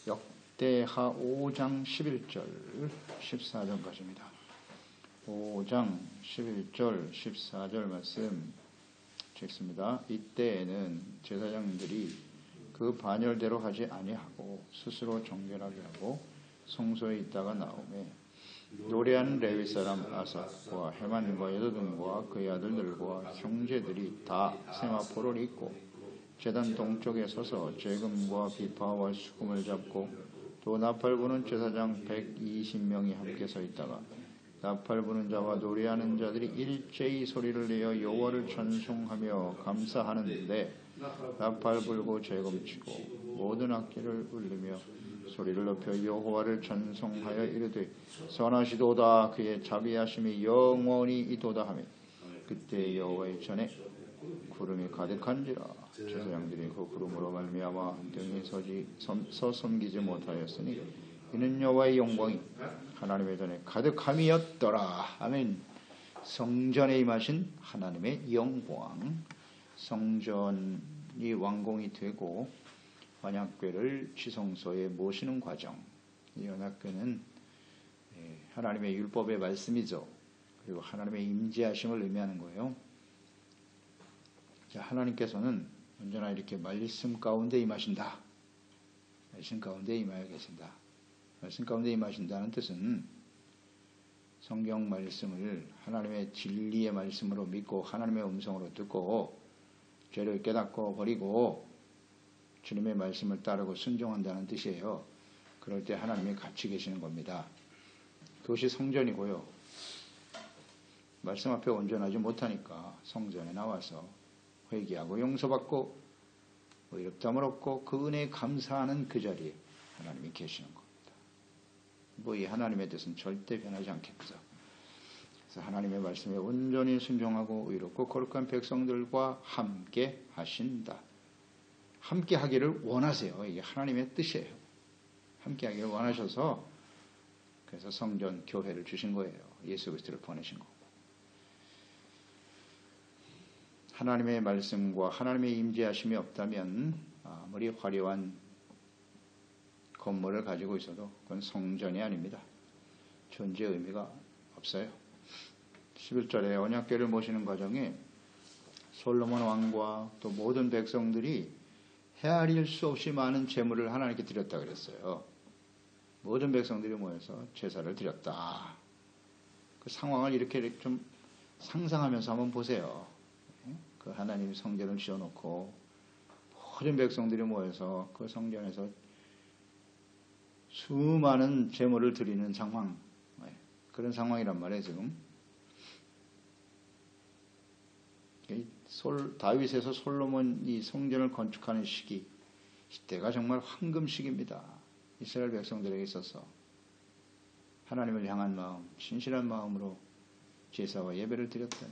역대하 5장 11절 14절까지입니다. 5장 11절 14절 말씀 읽습니다. 이때에는 제사장들이 그 반열대로 하지 아니하고 스스로 정결하게 하고 성소에 있다가 나오매 노래하는 레위 사람 아삽과 헤만과 여도둔과 그의 아들들과 형제들이 다 세마포를 입고 제단 동쪽에 서서 재금과 비파와 수금을 잡고 또 나팔 부는 제사장 120명이 함께 서 있다가 나팔 부는 자와 노래하는 자들이 일제히 소리를 내어 여호와를 찬송하며 감사하는데 나팔 불고 재금치고 모든 악기를 울리며 소리를 높여 여호와를 찬송하여 이르되 선하시도다 그의 자비하심이 영원히 있도다 하며 그때 여호와의 전에 구름이 가득한지라 제사장들이 그 구름으로 말미암아 등이 서 섬기지 못하였으니 이는 여호와의 영광이 하나님의 전에 가득함이었더라. 아멘. 성전에 임하신 하나님의 영광, 성전이 완공이 되고 언약궤를 지성소에 모시는 과정. 이 언약궤는 하나님의 율법의 말씀이죠. 그리고 하나님의 임재하심을 의미하는 거예요. 자, 하나님께서는 언제나 이렇게 말씀 가운데 임하신다. 말씀 가운데 임하여 계신다. 말씀 가운데 임하신다는 뜻은 성경 말씀을 하나님의 진리의 말씀으로 믿고 하나님의 음성으로 듣고 죄를 깨닫고 버리고 주님의 말씀을 따르고 순종한다는 뜻이에요. 그럴 때 하나님이 같이 계시는 겁니다. 그것이 성전이고요. 말씀 앞에 온전하지 못하니까 성전에 나와서 회개하고 용서받고 의롭다함을 얻고 그 은혜에 감사하는 그 자리에 하나님이 계시는 겁니다. 이 하나님의 뜻은 절대 변하지 않겠죠. 그래서 하나님의 말씀에 온전히 순종하고 의롭고 거룩한 백성들과 함께 하신다. 함께 하기를 원하세요. 이게 하나님의 뜻이에요. 함께 하기를 원하셔서 그래서 성전, 교회를 주신 거예요. 예수 그리스도를 보내신 거고. 하나님의 말씀과 하나님의 임재하심이 없다면 아무리 화려한 건물을 가지고 있어도 그건 성전이 아닙니다. 존재 의미가 없어요. 11절에 언약궤를 모시는 과정에 솔로몬 왕과 또 모든 백성들이 헤아릴 수 없이 많은 제물을 하나님께 드렸다 그랬어요. 모든 백성들이 모여서 제사를 드렸다. 그 상황을 이렇게 좀 상상하면서 한번 보세요. 그 하나님 성전을 지어놓고 모든 백성들이 모여서 그 성전에서 수많은 제물을 드리는 상황, 그런 상황이란 말이에요. 지금 다윗에서 솔로몬이 성전을 건축하는 시기, 이때가 정말 황금 시기입니다. 이스라엘 백성들에게 있어서 하나님을 향한 마음, 신실한 마음으로 제사와 예배를 드렸다.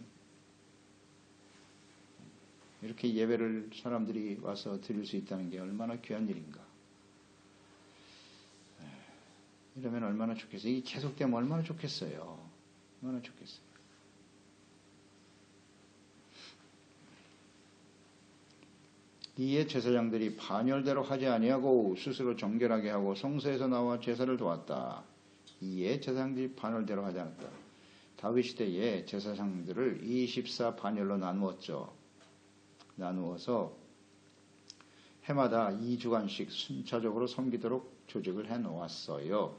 이렇게 예배를 사람들이 와서 드릴 수 있다는 게 얼마나 귀한 일인가. 이러면 얼마나 좋겠어요. 이게 계속되면 얼마나 좋겠어요. 얼마나 좋겠어요. 이에 제사장들이 반열대로 하지 아니하고 스스로 정결하게 하고 성소에서 나와 제사를 도왔다. 이에 제사장들이 반열대로 하지 않았다. 다윗 시대에 제사장들을 24 반열로 나누었죠. 나누어서 해마다 2주간씩 순차적으로 섬기도록 조직을 해 놓았어요.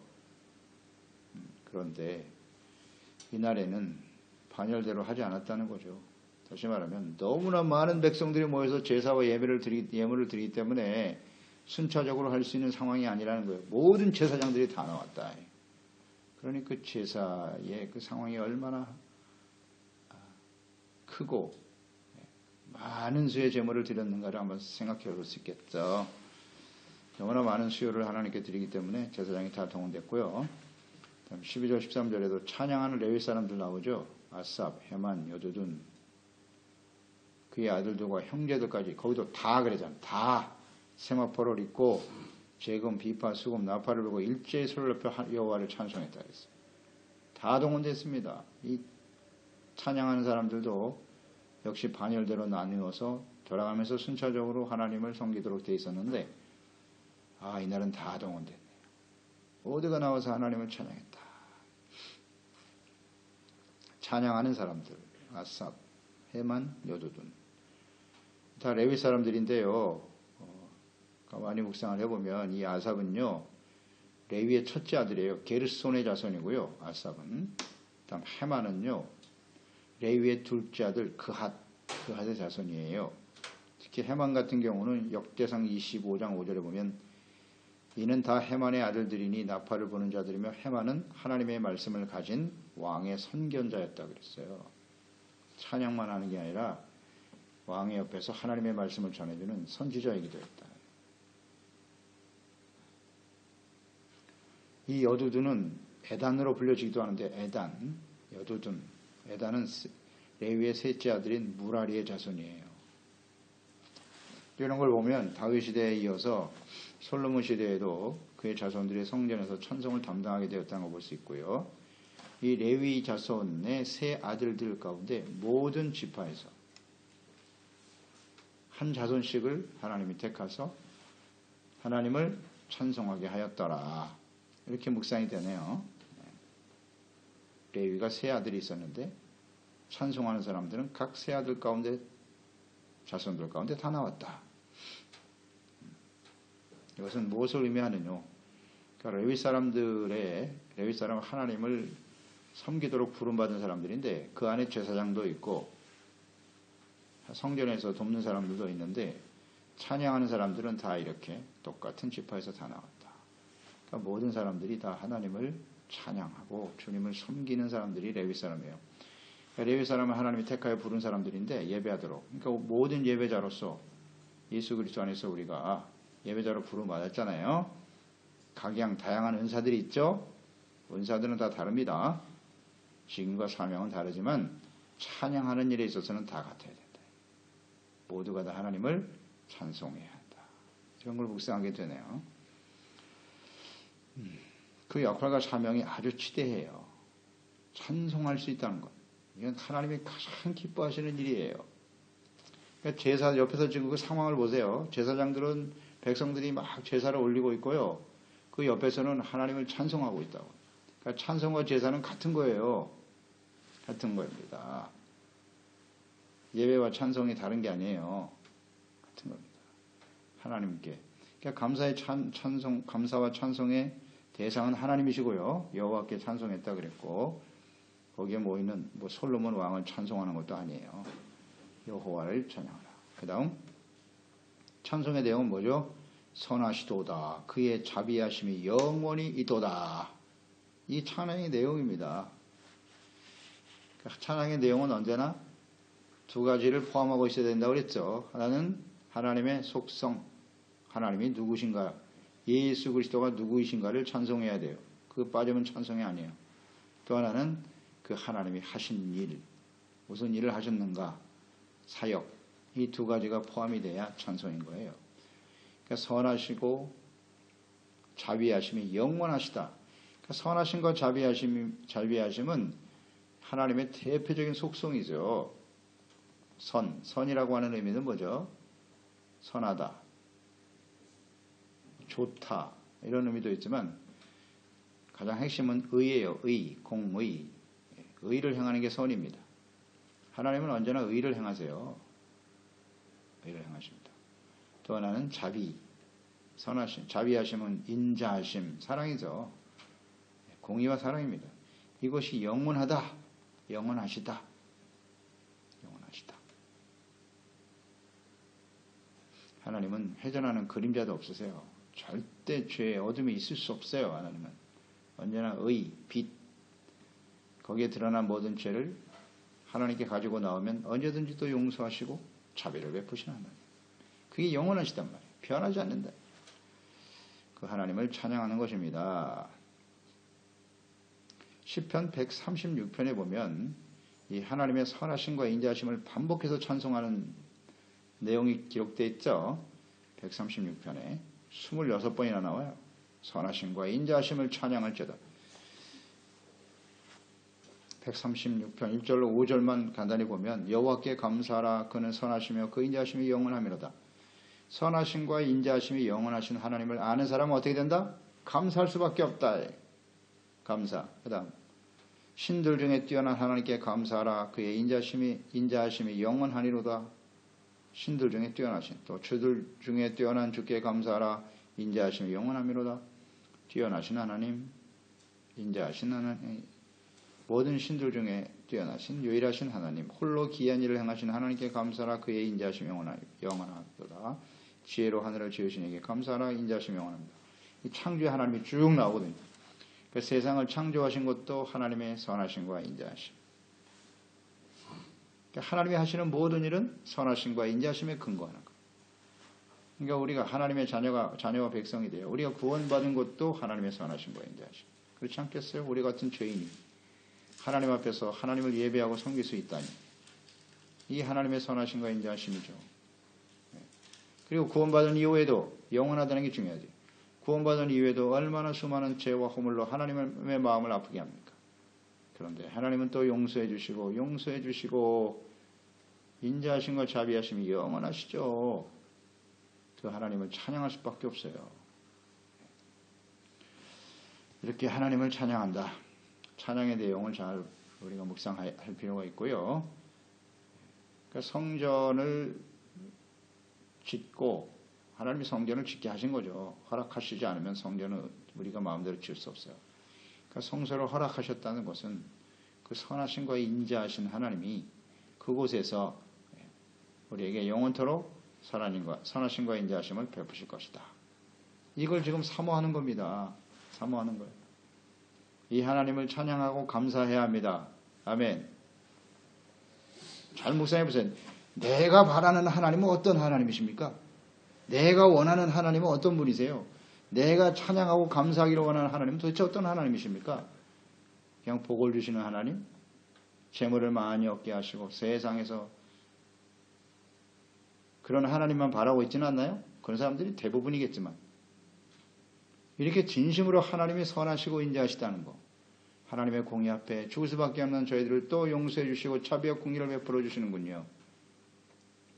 그런데 이날에는 반열대로 하지 않았다는 거죠. 다시 말하면 너무나 많은 백성들이 모여서 제사와 예물을 드리기 때문에 순차적으로 할 수 있는 상황이 아니라는 거예요. 모든 제사장들이 다 나왔다. 그러니 그 제사의 그 상황이 얼마나 크고 많은 수의 제물을 드렸는가를 한번 생각해 볼 수 있겠죠. 너무나 많은 수요를 하나님께 드리기 때문에 제사장이 다 동원됐고요. 12절 13절에도 찬양하는 레위 사람들 나오죠. 아삽, 헤만, 여두둔, 그의 아들들과 형제들까지 거기도 다 그러잖아요. 다 세마포를 입고 재금, 비파, 수금, 나팔을 불고 일제히 소리를 높여 여호와를 찬송했다 그랬어요. 다 동원됐습니다. 이 찬양하는 사람들도 역시 반열대로 나누어서 돌아가면서 순차적으로 하나님을 섬기도록 되어 있었는데 이날은 다 동원됐네요. 모두가 나와서 하나님을 찬양했다. 찬양하는 사람들, 아삽, 헤만, 여두둔, 다 레위 사람들인데요. 가만히 묵상을 해보면 이 아삽은요, 레위의 첫째 아들이에요. 게르손의 자손이고요. 아삽은. 다음 헤만은요, 레위의 둘째 아들 그핫의 자손이에요. 특히 헤만 같은 경우는 역대상 25장 5절에 보면 이는 다 헤만의 아들들이니 나팔을 부는 자들이며 헤만은 하나님의 말씀을 가진 왕의 선견자였다 그랬어요. 찬양만 하는 게 아니라 왕의 옆에서 하나님의 말씀을 전해주는 선지자이기도 했다. 이 여두둔은 에단으로 불려지기도 하는데 에단은 레위의 셋째 아들인 무라리의 자손이에요. 이런 걸 보면 다윗 시대에 이어서 솔로몬 시대에도 그의 자손들이 성전에서 찬송을 담당하게 되었다는 걸 볼 수 있고요. 이 레위 자손의 세 아들들 가운데 모든 지파에서 한 자손씩을 하나님이 택하서 하나님을 찬송하게 하였더라. 이렇게 묵상이 되네요. 레위가 세 아들이 있었는데 찬송하는 사람들은 각 세 아들 가운데 자손들 가운데 다 나왔다. 이것은 무엇을 의미하느냐? 그러니까 레위 사람은 하나님을 섬기도록 부름받은 사람들인데 그 안에 제사장도 있고 성전에서 돕는 사람들도 있는데 찬양하는 사람들은 다 이렇게 똑같은 지파에서 다 나왔다. 그러니까 모든 사람들이 다 하나님을 찬양하고 주님을 섬기는 사람들이 레위 사람이에요. 그러니까 레위 사람은 하나님이 택하여 부른 사람들인데 예배하도록. 그러니까 모든 예배자로서 예수 그리스도 안에서 우리가 예배자로 부름받았잖아요. 각양 다양한 은사들이 있죠. 은사들은 다 다릅니다. 직임과 사명은 다르지만 찬양하는 일에 있어서는 다 같아야 된다. 모두가 다 하나님을 찬송해야 한다. 이런 걸 묵상하게 되네요. 그 역할과 사명이 아주 치대해요. 찬송할 수 있다는 것. 이건 하나님이 가장 기뻐하시는 일이에요. 그러니까 제사 옆에서 지금 그 상황을 보세요. 제사장들은 백성들이 막 제사를 올리고 있고요. 그 옆에서는 하나님을 찬송하고 있다고. 그러니까 찬송과 제사는 같은 거예요. 같은 겁니다. 예배와 찬송이 다른 게 아니에요. 같은 겁니다. 하나님께. 그러니까 감사와 찬송의 대상은 하나님이시고요. 여호와께 찬송했다 그랬고 거기에 모이는 솔로몬 왕을 찬송하는 것도 아니에요. 여호와를 찬양하라. 그 다음 찬송의 내용은 뭐죠? 선하시도다. 그의 자비하심이 영원히 있도다. 이 찬양의 내용입니다. 찬양의 내용은 언제나 두 가지를 포함하고 있어야 된다고 그랬죠. 하나는 하나님의 속성, 하나님이 누구신가, 예수 그리스도가 누구이신가를 찬송해야 돼요. 그거 빠지면 찬송이 아니에요. 또 하나는 그 하나님이 하신 일, 무슨 일을 하셨는가, 사역, 이 두 가지가 포함이 돼야 찬송인 거예요. 그러니까 선하시고 자비하심이 영원하시다. 그러니까 선하심과 자비하심은 하나님의 대표적인 속성이죠. 선이라고 하는 의미는 뭐죠? 선하다, 좋다, 이런 의미도 있지만 가장 핵심은 의예요. 공의. 의를 행하는 게 선입니다. 하나님은 언제나 의를 행하세요. 의를 행하십니다. 또 하나는 선하심. 자비하심은 인자하심, 사랑이죠. 공의와 사랑입니다. 이것이 영원하다, 영원하시다. 하나님은 회전하는 그림자도 없으세요. 절대 죄의 어둠이 있을 수 없어요. 하나님은 언제나 빛, 거기에 드러난 모든 죄를 하나님께 가지고 나오면 언제든지 또 용서하시고 자비를 베푸시는 하나님. 그게 영원하시단 말이에요. 변하지 않는다. 그 하나님을 찬양하는 것입니다. 시편 136편에 보면 이 하나님의 선하심과 인자하심을 반복해서 찬송하는 내용이 기록되어 있죠. 136편에 26번이나 나와요. 선하심과 인자하심을 찬양할지어다. 136편 1절로 5절만 간단히 보면 여호와께 감사하라. 그는 선하시며 그 인자하심이 영원하미로다. 선하심과 인자하심이 영원하신 하나님을 아는 사람은 어떻게 된다? 감사할 수밖에 없다. 감사. 그 다음 신들 중에 뛰어난 하나님께 감사하라. 그의 인자하심이 영원하니로다. 신들 중에 뛰어나신, 또 주들 중에 뛰어난 주께 감사하라. 인자하심이 영원하미로다. 뛰어나신 하나님, 인자하신 하나님, 모든 신들 중에 뛰어나신 유일하신 하나님, 홀로 기이한 일을 행하신 하나님께 감사하라. 그의 인자하심이 영원하도다. 지혜로 하늘을 지으신 이에게 감사하라. 인자하심이 영원합니다. 이 창조의 하나님이 쭉 나오거든요. 그 세상을 창조하신 것도 하나님의 선하심과 인자하심. 하나님이 하시는 모든 일은 선하심과 인자하심에 근거하는 것. 그러니까 우리가 하나님의 자녀와 백성이 돼요. 우리가 구원받은 것도 하나님의 선하심과 인자하심. 그렇지 않겠어요? 우리 같은 죄인이 하나님 앞에서 하나님을 예배하고 섬길 수 있다니. 이 하나님의 선하심과 인자하심이죠. 그리고 구원받은 이후에도 영원하다는 게 중요하죠. 구원받은 이후에도 얼마나 수많은 죄와 허물로 하나님의 마음을 아프게 합니까? 그런데 하나님은 또 용서해 주시고 인자하심과 자비하심이 영원하시죠. 그 하나님을 찬양할 수밖에 없어요. 이렇게 하나님을 찬양한다. 찬양의 내용을 잘 우리가 묵상할 필요가 있고요. 그러니까 성전을 짓고 하나님이 성전을 짓게 하신 거죠. 허락하시지 않으면 성전은 우리가 마음대로 지을 수 없어요. 그러니까 성소를 허락하셨다는 것은 그 선하심과 인자하신 하나님이 그곳에서 우리에게 영원토록 선하심과 인자하심을 베푸실 것이다. 이걸 지금 사모하는 겁니다. 사모하는 거예요. 이 하나님을 찬양하고 감사해야 합니다. 아멘. 잘 묵상해 보세요. 내가 바라는 하나님은 어떤 하나님이십니까? 내가 원하는 하나님은 어떤 분이세요? 내가 찬양하고 감사하기를 원하는 하나님은 도대체 어떤 하나님이십니까? 그냥 복을 주시는 하나님? 재물을 많이 얻게 하시고 세상에서 그런 하나님만 바라고 있지는 않나요? 그런 사람들이 대부분이겠지만 이렇게 진심으로 하나님이 선하시고 인자하시다는 거, 하나님의 공의 앞에 죽을 수밖에 없는 저희들을 또 용서해 주시고 자비와 공의를 베풀어 주시는군요.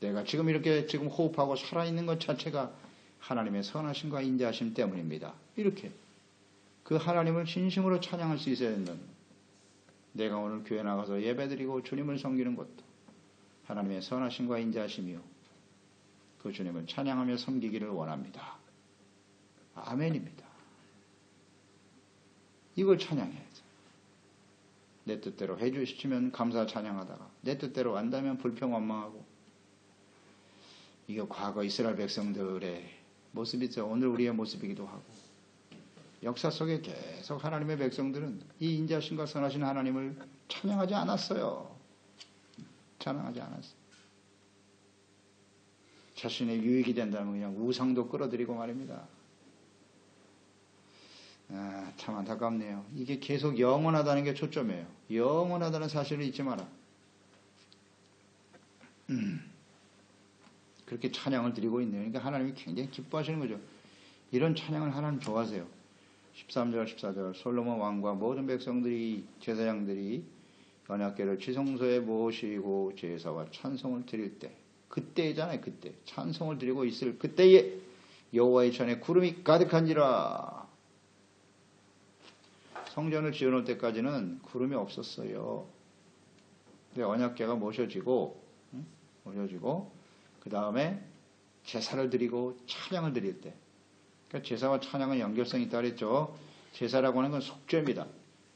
내가 지금 이렇게 호흡하고 살아있는 것 자체가 하나님의 선하심과 인자하심 때문입니다. 이렇게 그 하나님을 진심으로 찬양할 수 있어야 된다는 거예요. 내가 오늘 교회 나가서 예배드리고 주님을 섬기는 것도 하나님의 선하심과 인자하심이요, 그 주님을 찬양하며 섬기기를 원합니다. 아멘입니다. 이걸 찬양해야죠. 내 뜻대로 해주시면 감사 찬양하다가 내 뜻대로 안다면 불평 원망하고, 이게 과거 이스라엘 백성들의 모습이죠. 오늘 우리의 모습이기도 하고, 역사 속에 계속 하나님의 백성들은 이 인자하심과 선하신 하나님을 찬양하지 않았어요. 찬양하지 않았어요. 자신의 유익이 된다면 그냥 우상도 끌어들이고 말입니다. 참 안타깝네요. 이게 계속 영원하다는 게 초점이에요. 영원하다는 사실을 잊지 마라. 그렇게 찬양을 드리고 있네요. 그러니까 하나님이 굉장히 기뻐하시는 거죠. 이런 찬양을 하나님 좋아하세요. 13절, 14절 솔로몬 왕과 모든 백성들이, 제사장들이 언약궤를 지성소에 모시고 제사와 찬송을 드릴 때, 그때잖아요. 그때 찬송을 드리고 있을 그때에 여호와의 전에 구름이 가득한지라. 성전을 지어놓을 때까지는 구름이 없었어요. 근데 언약궤가 모셔지고 그 다음에 제사를 드리고 찬양을 드릴 때, 그러니까 제사와 찬양은 연결성이 있다고 그랬죠. 제사라고 하는 건 속죄입니다.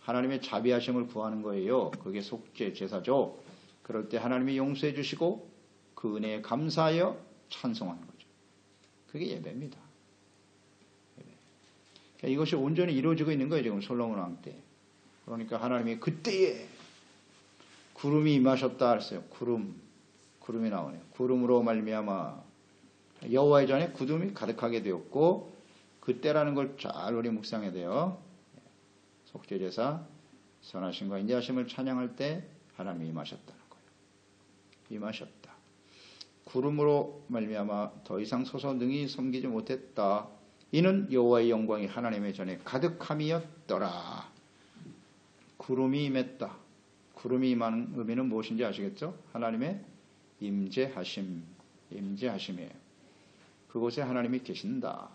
하나님의 자비하심을 구하는 거예요. 그게 속죄 제사죠. 그럴 때 하나님이 용서해 주시고 그 은혜에 감사하여 찬송하는 거죠. 그게 예배입니다. 예배. 그러니까 이것이 온전히 이루어지고 있는 거예요. 지금 솔로몬 왕 때. 그러니까 하나님이 그때에 구름이 임하셨다 했어요. 구름이 나오네요. 구름으로 말미암아 여호와의 전에 구름이 가득하게 되었고, 그때라는 걸 잘 우리 묵상해야 돼요. 속죄제사, 선하심과 인자하심을 찬양할 때 하나님이 임하셨다는 거예요. 임하셨다. 구름으로 말미암아 더 이상 서서 능히 섬기지 못했다. 이는 여호와의 영광이 하나님의 전에 가득함이었더라. 구름이 임했다. 구름이 임하는 의미는 무엇인지 아시겠죠? 하나님의 임재하심이에요. 그곳에 하나님이 계신다.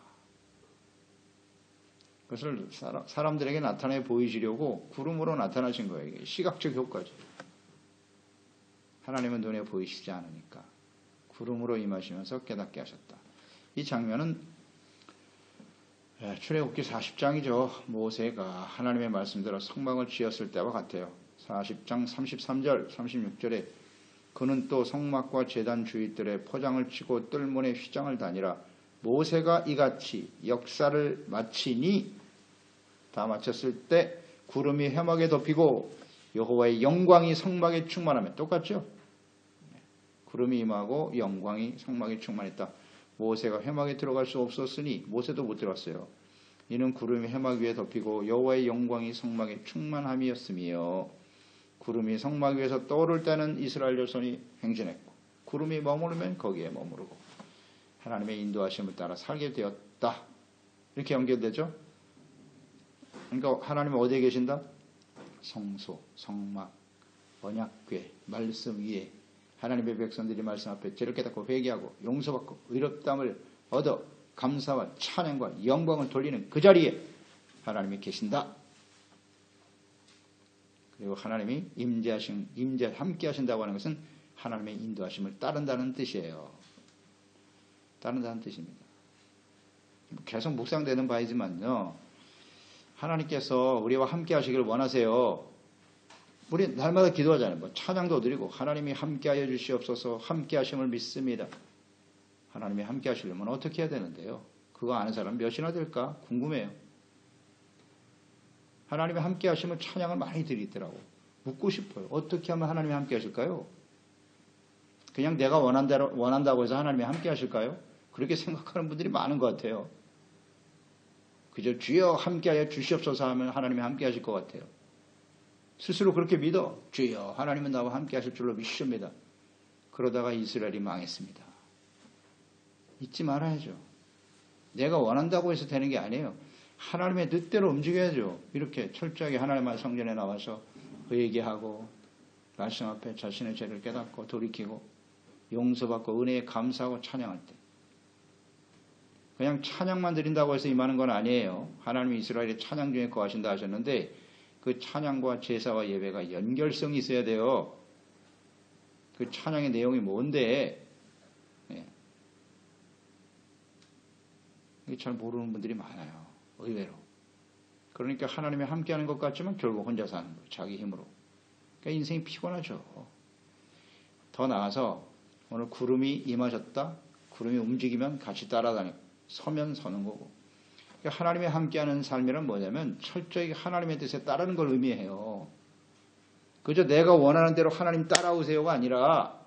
그것을 사람들에게 나타내 보이시려고 구름으로 나타나신 거예요. 이게 시각적 효과죠. 하나님은 눈에 보이시지 않으니까 구름으로 임하시면서 깨닫게 하셨다. 이 장면은 출애굽기 40장이죠. 모세가 하나님의 말씀대로 성막을 지었을 때와 같아요. 40장 33절 36절에 그는 또 성막과 제단 주위들에 포장을 치고 뜰문에 휘장을 다니라. 모세가 이같이 역사를 마치니 다 마쳤을 때 구름이 회막에 덮이고 여호와의 영광이 성막에 충만하며 똑같죠? 구름이 임하고 영광이 성막에 충만했다. 모세가 회막에 들어갈 수 없었으니 모세도 못 들어갔어요. 이는 구름이 회막 위에 덮이고 여호와의 영광이 성막에 충만함이었으며 구름이 성막 위에서 떠오를 때는 이스라엘 자손이 행진했고 구름이 머무르면 거기에 머무르고 하나님의 인도하심을 따라 살게 되었다. 이렇게 연결되죠. 그러니까 하나님은 어디에 계신다? 성소, 성막, 언약궤, 말씀 위에 하나님의 백성들이 말씀 앞에 죄를 깨닫고 회개하고 용서받고 의롭다함을 얻어 감사와 찬양과 영광을 돌리는 그 자리에 하나님이 계신다. 그리고 하나님이 함께 하신다고 하는 것은 하나님의 인도하심을 따른다는 뜻이에요. 따른다는 뜻입니다. 계속 묵상되는 바이지만요. 하나님께서 우리와 함께 하시기를 원하세요. 우리 날마다 기도하잖아요. 뭐 찬양도 드리고 하나님이 함께하여 주시옵소서 함께 하심을 믿습니다. 하나님이 함께 하시려면 어떻게 해야 되는데요? 그거 아는 사람 몇이나 될까? 궁금해요. 하나님이 함께 하시면 찬양을 많이 드리더라고. 묻고 싶어요. 어떻게 하면 하나님이 함께 하실까요? 그냥 내가 원한다고 해서 하나님이 함께 하실까요? 그렇게 생각하는 분들이 많은 것 같아요. 그저 주여 함께하여 주시옵소서 하면 하나님이 함께 하실 것 같아요. 스스로 그렇게 믿어. 주여 하나님은 나와 함께 하실 줄로 믿습니다. 그러다가 이스라엘이 망했습니다. 잊지 말아야죠. 내가 원한다고 해서 되는 게 아니에요. 하나님의 뜻대로 움직여야죠. 이렇게 철저하게 하나님의 성전에 나와서 회개하고 말씀 앞에 자신의 죄를 깨닫고 돌이키고 용서받고 은혜에 감사하고 찬양할 때 그냥 찬양만 드린다고 해서 임하는 건 아니에요. 하나님이 이스라엘의 찬양 중에 거하신다 하셨는데 그 찬양과 제사와 예배가 연결성이 있어야 돼요. 그 찬양의 내용이 뭔데 잘 모르는 분들이 많아요. 의외로. 그러니까 하나님이 함께하는 것 같지만 결국 혼자 사는 거예요. 자기 힘으로. 그러니까 인생이 피곤하죠. 더 나아서 오늘 구름이 임하셨다. 구름이 움직이면 같이 따라다니고 서면 서는 거고. 그러니까 하나님이 함께하는 삶이란 뭐냐면 철저히 하나님의 뜻에 따르는 걸 의미해요. 그저 내가 원하는 대로 하나님 따라오세요가 아니라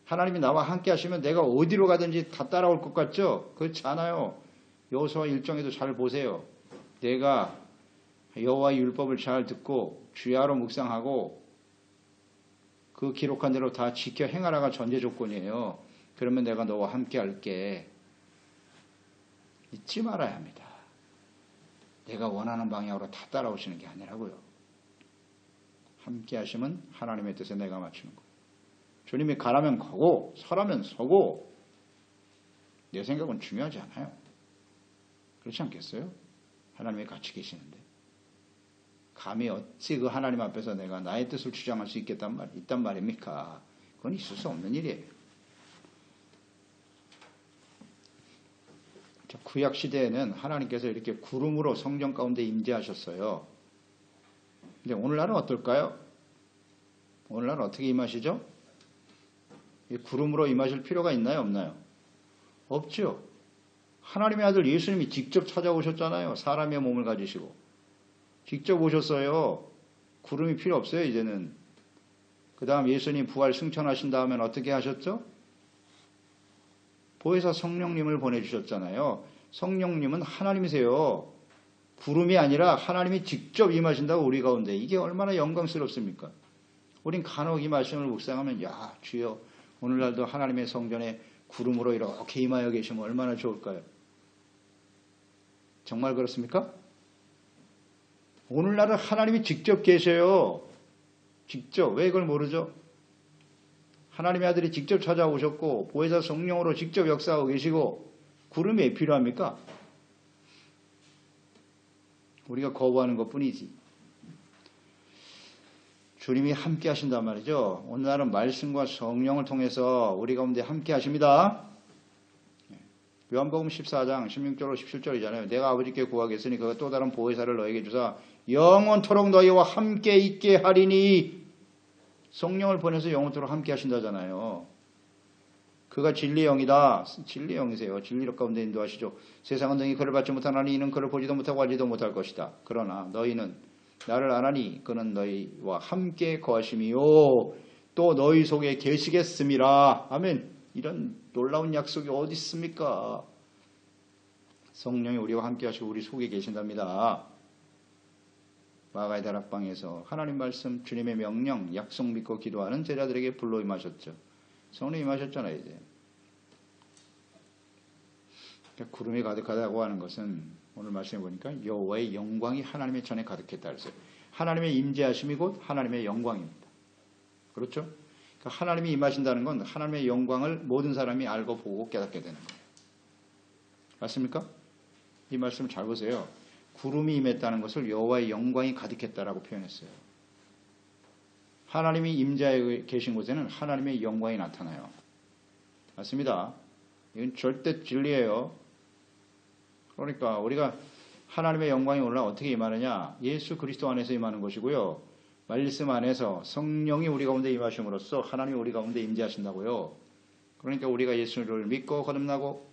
하나님이 나와 함께 하시면 내가 어디로 가든지 다 따라올 것 같죠? 그렇지 않아요. 여호수아 1장에도 잘 보세요. 내가 여호와의 율법을 잘 듣고 주야로 묵상하고 그 기록한 대로 다 지켜 행하라가 전제 조건이에요. 그러면 내가 너와 함께 할게. 잊지 말아야 합니다. 내가 원하는 방향으로 다 따라오시는 게 아니라고요. 함께 하시면 하나님의 뜻에 내가 맞추는 거예요. 주님이 가라면 가고 서라면 서고 내 생각은 중요하지 않아요. 그렇지 않겠어요? 하나님이 같이 계시는데 감히 어찌 그 하나님 앞에서 내가 나의 뜻을 주장할 수 있단 말입니까? 그건 있을 수 없는 일이에요. 구약 시대에는 하나님께서 이렇게 구름으로 성전 가운데 임재하셨어요. 근데 오늘날은 어떨까요? 오늘날은 어떻게 임하시죠? 구름으로 임하실 필요가 있나요? 없나요? 없죠. 하나님의 아들 예수님이 직접 찾아오셨잖아요. 사람의 몸을 가지시고. 직접 오셨어요. 구름이 필요 없어요, 이제는. 그 다음 예수님 부활 승천하신 다음엔 어떻게 하셨죠? 보혜사 성령님을 보내주셨잖아요. 성령님은 하나님이세요. 구름이 아니라 하나님이 직접 임하신다고 우리 가운데. 이게 얼마나 영광스럽습니까? 우린 간혹 이 말씀을 묵상하면 야 주여 오늘날도 하나님의 성전에 구름으로 이렇게 임하여 계시면 얼마나 좋을까요? 정말 그렇습니까? 오늘날은 하나님이 직접 계셔요. 직접. 왜 이걸 모르죠? 하나님의 아들이 직접 찾아오셨고 보혜사 성령으로 직접 역사하고 계시고 구름이 왜 필요합니까? 우리가 거부하는 것뿐이지. 주님이 함께 하신단 말이죠. 오늘날은 말씀과 성령을 통해서 우리 가운데 함께 하십니다. 요한복음 14장 16절로 17절이잖아요. 내가 아버지께 구하겠으니 그가 또 다른 보혜사를 너에게 주사 영원토록 너희와 함께 있게 하리니. 성령을 보내서 영원토록 함께 하신다잖아요. 그가 진리의 영이다. 진리의 영이세요. 진리 가운데 인도하시죠. 세상은 너희 그를 받지 못하나니 이는 그를 보지도 못하고 알지도 못할 것이다. 그러나 너희는 나를 아나니 그는 너희와 함께 거하심이요 또 너희 속에 계시겠음이라. 아멘. 이런 놀라운 약속이 어디 있습니까? 성령이 우리와 함께 하시고 우리 속에 계신답니다. 마가의 다락방에서 하나님 말씀, 주님의 명령, 약속 믿고 기도하는 제자들에게 불러 임하셨죠. 성령이 임하셨잖아요. 이제 그러니까 구름이 가득하다고 하는 것은 오늘 말씀해 보니까 여호와의 영광이 하나님의 전에 가득했다 그랬어요. 하나님의 임재하심이 곧 하나님의 영광입니다. 그렇죠? 그러니까 하나님이 임하신다는 건 하나님의 영광을 모든 사람이 알고 보고 깨닫게 되는 거예요. 맞습니까? 이 말씀을 잘 보세요. 구름이 임했다는 것을 여호와의 영광이 가득했다라고 표현했어요. 하나님이 임재하에 계신 곳에는 하나님의 영광이 나타나요. 맞습니다. 이건 절대 진리예요. 그러니까 우리가 하나님의 영광이 올라 어떻게 임하느냐? 예수 그리스도 안에서 임하는 것이고요. 말씀 안에서 성령이 우리 가운데 임하심으로써 하나님이 우리 가운데 임재하신다고요. 그러니까 우리가 예수를 믿고 거듭나고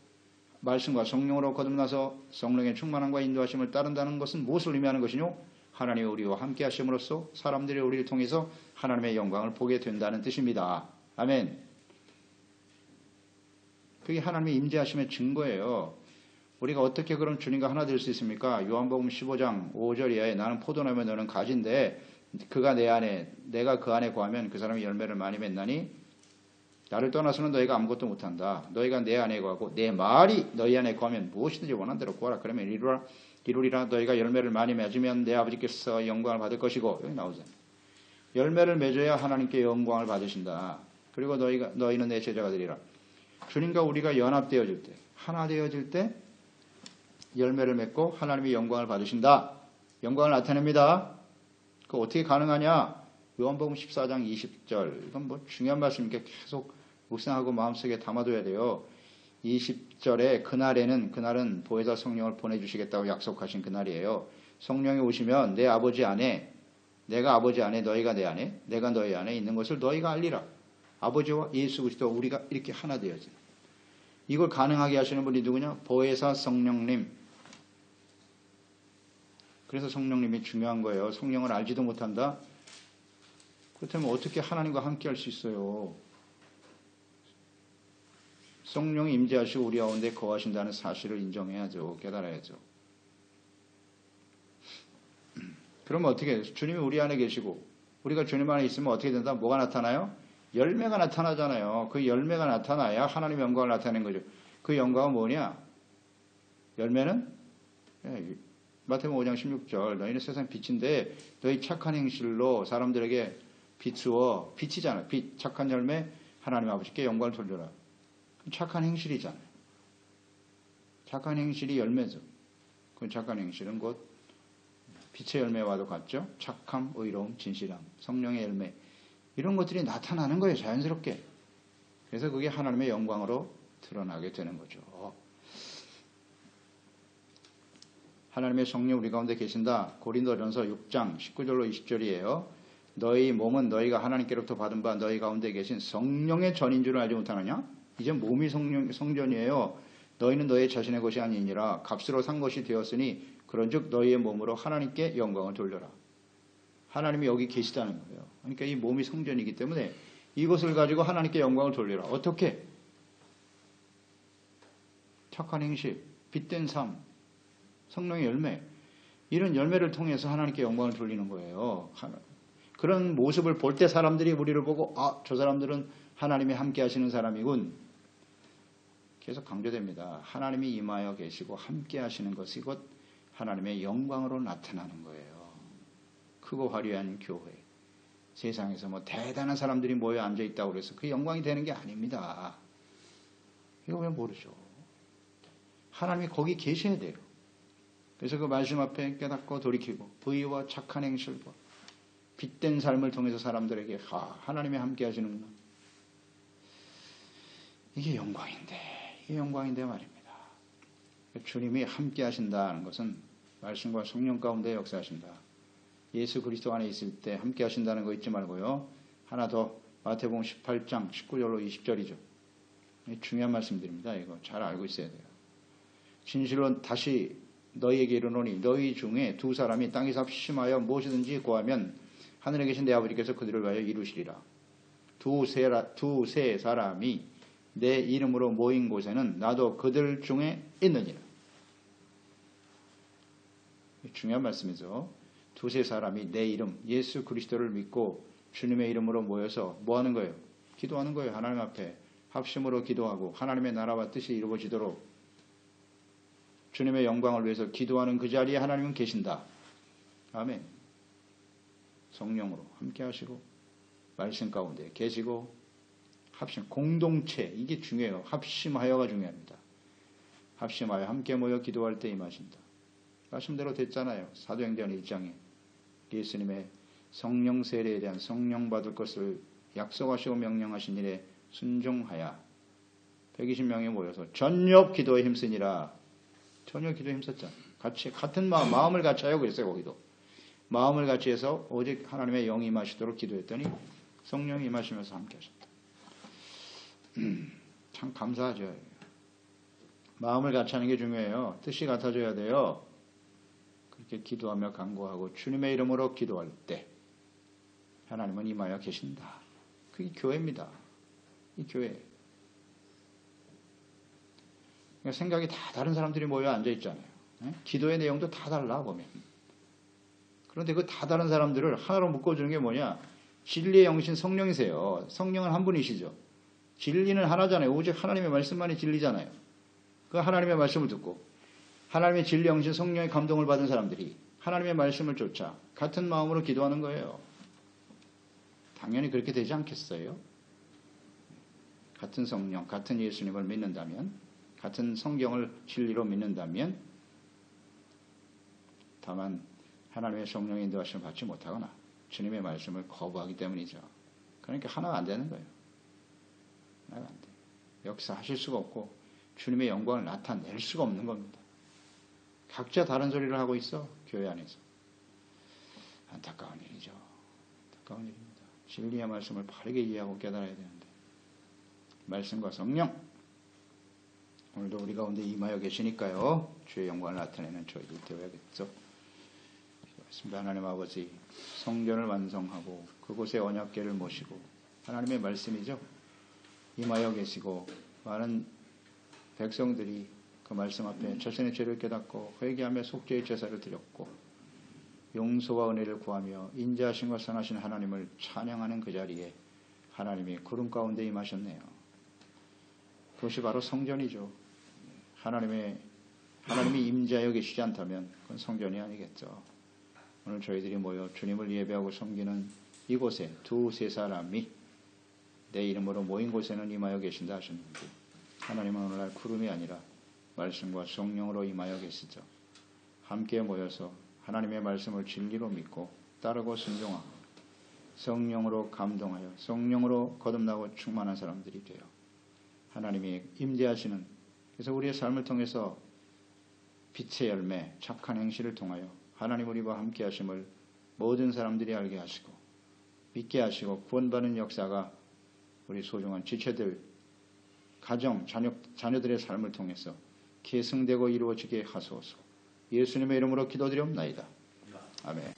말씀과 성령으로 거듭나서 성령의 충만함과 인도하심을 따른다는 것은 무엇을 의미하는 것이뇨? 하나님이 우리와 함께 하심으로써 사람들이 우리를 통해서 하나님의 영광을 보게 된다는 뜻입니다. 아멘. 그게 하나님의 임재하심의 증거예요. 우리가 어떻게 그럼 주님과 하나 될 수 있습니까? 요한복음 15장 5절 이하에 나는 포도나무 너는 가지인데 그가 내 안에 내가 그 안에 거하면 그 사람이 열매를 많이 맺나니 나를 떠나서는 너희가 아무것도 못한다. 너희가 내 안에 거하고 내 말이 너희 안에 거하면 무엇이든지 원하는 대로 구하라. 그러면 이루리라. 너희가 열매를 많이 맺으면 내 아버지께서 영광을 받을 것이고. 여기 나오잖아요. 열매를 맺어야 하나님께 영광을 받으신다. 그리고 너희는 내 제자가 되리라. 주님과 우리가 연합되어질 때, 하나 되어질 때 열매를 맺고 하나님의 영광을 받으신다. 영광을 나타냅니다. 그 어떻게 가능하냐? 요한복음 14장 20절. 이건 뭐 중요한 말씀이니까 계속 묵상하고 마음속에 담아둬야 돼요. 20절에 그날은 보혜사 성령을 보내주시겠다고 약속하신 그날이에요. 성령이 오시면 내 아버지 안에, 내가 아버지 안에, 너희가 내 안에, 내가 너희 안에 있는 것을 너희가 알리라. 아버지와 예수 그리스도 우리가 이렇게 하나 되어지. 이걸 가능하게 하시는 분이 누구냐? 보혜사 성령님. 그래서 성령님이 중요한 거예요. 성령을 알지도 못한다? 그렇다면 어떻게 하나님과 함께 할 수 있어요? 성령이 임재하시고 우리 가운데 거하신다는 사실을 인정해야죠. 깨달아야죠. 그러면 어떻게 해요? 주님이 우리 안에 계시고 우리가 주님 안에 있으면 어떻게 된다? 뭐가 나타나요? 열매가 나타나잖아요. 그 열매가 나타나야 하나님의 영광을 나타내는 거죠. 그 영광은 뭐냐? 열매는 마태복음 5장 16절 너희는 세상 빛인데 너희 착한 행실로 사람들에게 비추어 빛이잖아요. 빛, 착한 열매 하나님 아버지께 영광을 돌려라. 착한 행실이잖아요. 착한 행실이 열매죠. 그 착한 행실은 곧 빛의 열매와도 같죠. 착함, 의로움, 진실함, 성령의 열매 이런 것들이 나타나는 거예요. 자연스럽게. 그래서 그게 하나님의 영광으로 드러나게 되는 거죠. 하나님의 성령 우리 가운데 계신다. 고린도전서 6장 19절로 20절이에요. 너희 몸은 너희가 하나님께로부터 받은 바 너희 가운데 계신 성령의 전인 줄 알지 못하느냐? 이제 몸이 성전이에요. 너희는 너희 자신의 것이 아니니라 값으로 산 것이 되었으니 그런즉 너희의 몸으로 하나님께 영광을 돌려라. 하나님이 여기 계시다는 거예요. 그러니까 이 몸이 성전이기 때문에 이것을 가지고 하나님께 영광을 돌려라. 어떻게? 착한 행실, 빛된 삶, 성령의 열매 이런 열매를 통해서 하나님께 영광을 돌리는 거예요. 그런 모습을 볼 때 사람들이 우리를 보고 저 사람들은 하나님이 함께 하시는 사람이군. 계속 강조됩니다. 하나님이 임하여 계시고 함께 하시는 것이 곧 하나님의 영광으로 나타나는 거예요. 크고 화려한 교회. 세상에서 뭐 대단한 사람들이 모여 앉아 있다고 그래서 그 영광이 되는 게 아닙니다. 이거 왜 모르죠? 하나님이 거기 계셔야 돼요. 그래서 그 말씀 앞에 깨닫고 돌이키고 의와 착한 행실과 빛된 삶을 통해서 사람들에게 하나님이 함께 하시는구나. 이게 영광인데 말입니다. 주님이 함께 하신다는 것은 말씀과 성령 가운데 역사하신다. 예수 그리스도 안에 있을 때 함께 하신다는 거 잊지 말고요. 하나 더 마태복음 18장 19절로 20절이죠. 중요한 말씀드립니다. 이거 잘 알고 있어야 돼요. 진실로 다시 너희에게 이르노니 너희 중에 두 사람이 땅에서 합심하여 무엇이든지 구하면 하늘에 계신 내 아버지께서 그들을 위하여 이루시리라. 두세 사람이 내 이름으로 모인 곳에는 나도 그들 중에 있느니라. 중요한 말씀이죠. 두세 사람이 내 이름 예수 그리스도를 믿고 주님의 이름으로 모여서 뭐 하는 거예요? 기도하는 거예요. 하나님 앞에 합심으로 기도하고 하나님의 나라와 뜻이 이루어지도록 주님의 영광을 위해서 기도하는 그 자리에 하나님은 계신다. 아멘. 성령으로 함께 하시고 말씀 가운데 계시고 합심, 공동체 이게 중요해요. 합심하여가 중요합니다. 합심하여 함께 모여 기도할 때 임하신다. 말씀대로 됐잖아요. 사도행전 1장에 예수님의 성령 세례에 대한 성령 받을 것을 약속하시고 명령하신 일에 순종하여 120명이 모여서 전력 기도에 힘쓰니라. 전혀 기도에 힘썼잖아요. 같이 같은 마음을 같이 하여 그랬어요. 거기도 마음을 같이 해서 오직 하나님의 영이 임하시도록 기도했더니 성령이 임하시면서 함께 하셨다. 참 감사하죠. 마음을 같이 하는 게 중요해요. 뜻이 같아져야 돼요. 그렇게 기도하며 간구하고 주님의 이름으로 기도할 때 하나님은 임하여 계신다. 그게 교회입니다. 이 교회. 그러니까 생각이 다 다른 사람들이 모여 앉아 있잖아요. 기도의 내용도 다 달라 보면. 그런데 그 다 다른 사람들을 하나로 묶어주는 게 뭐냐? 진리의 영신 성령이세요. 성령은 한 분이시죠. 진리는 하나잖아요. 오직 하나님의 말씀만이 진리잖아요. 그 하나님의 말씀을 듣고 하나님의 진리 영신 성령의 감동을 받은 사람들이 하나님의 말씀을 쫓아 같은 마음으로 기도하는 거예요. 당연히 그렇게 되지 않겠어요? 같은 성령, 같은 예수님을 믿는다면, 같은 성경을 진리로 믿는다면, 다만 하나님의 성령의 인도하심을 받지 못하거나 주님의 말씀을 거부하기 때문이죠. 그러니까 하나가 안 되는 거예요. 하나가 안 돼요. 역사하실 수가 없고 주님의 영광을 나타낼 수가 없는 겁니다. 각자 다른 소리를 하고 있어. 교회 안에서. 안타까운 일이죠. 안타까운 일입니다. 진리의 말씀을 바르게 이해하고 깨달아야 되는데 말씀과 성령 오늘도 우리 가운데 임하여 계시니까요. 주의 영광을 나타내는 저희들 되어야겠죠. 말씀과 하나님 아버지 성전을 완성하고 그곳에 언약궤를 모시고 하나님의 말씀이죠. 임하여 계시고 많은 백성들이 그 말씀 앞에 자신의 죄를 깨닫고 회개하며 속죄의 제사를 드렸고 용서와 은혜를 구하며 인자하심과 선하신 하나님을 찬양하는 그 자리에 하나님이 구름 가운데 임하셨네요. 그것이 바로 성전이죠. 하나님이 임재하여 계시지 않다면 그건 성전이 아니겠죠. 오늘 저희들이 모여 주님을 예배하고 섬기는 이곳에 두세 사람이 내 이름으로 모인 곳에는 임하여 계신다 하셨는데 하나님은 오늘날 구름이 아니라 말씀과 성령으로 임하여 계시죠. 함께 모여서 하나님의 말씀을 진리로 믿고 따르고 순종하고 성령으로 감동하여 성령으로 거듭나고 충만한 사람들이 되어 하나님이 임재하시는 그래서 우리의 삶을 통해서 빛의 열매 착한 행실을 통하여 하나님 우리와 함께 하심을 모든 사람들이 알게 하시고 믿게 하시고 구원받는 역사가 우리 소중한 지체들 가정 자녀들의 삶을 통해서 계승되고 이루어지게 하소서. 예수님의 이름으로 기도드리옵나이다. 아멘.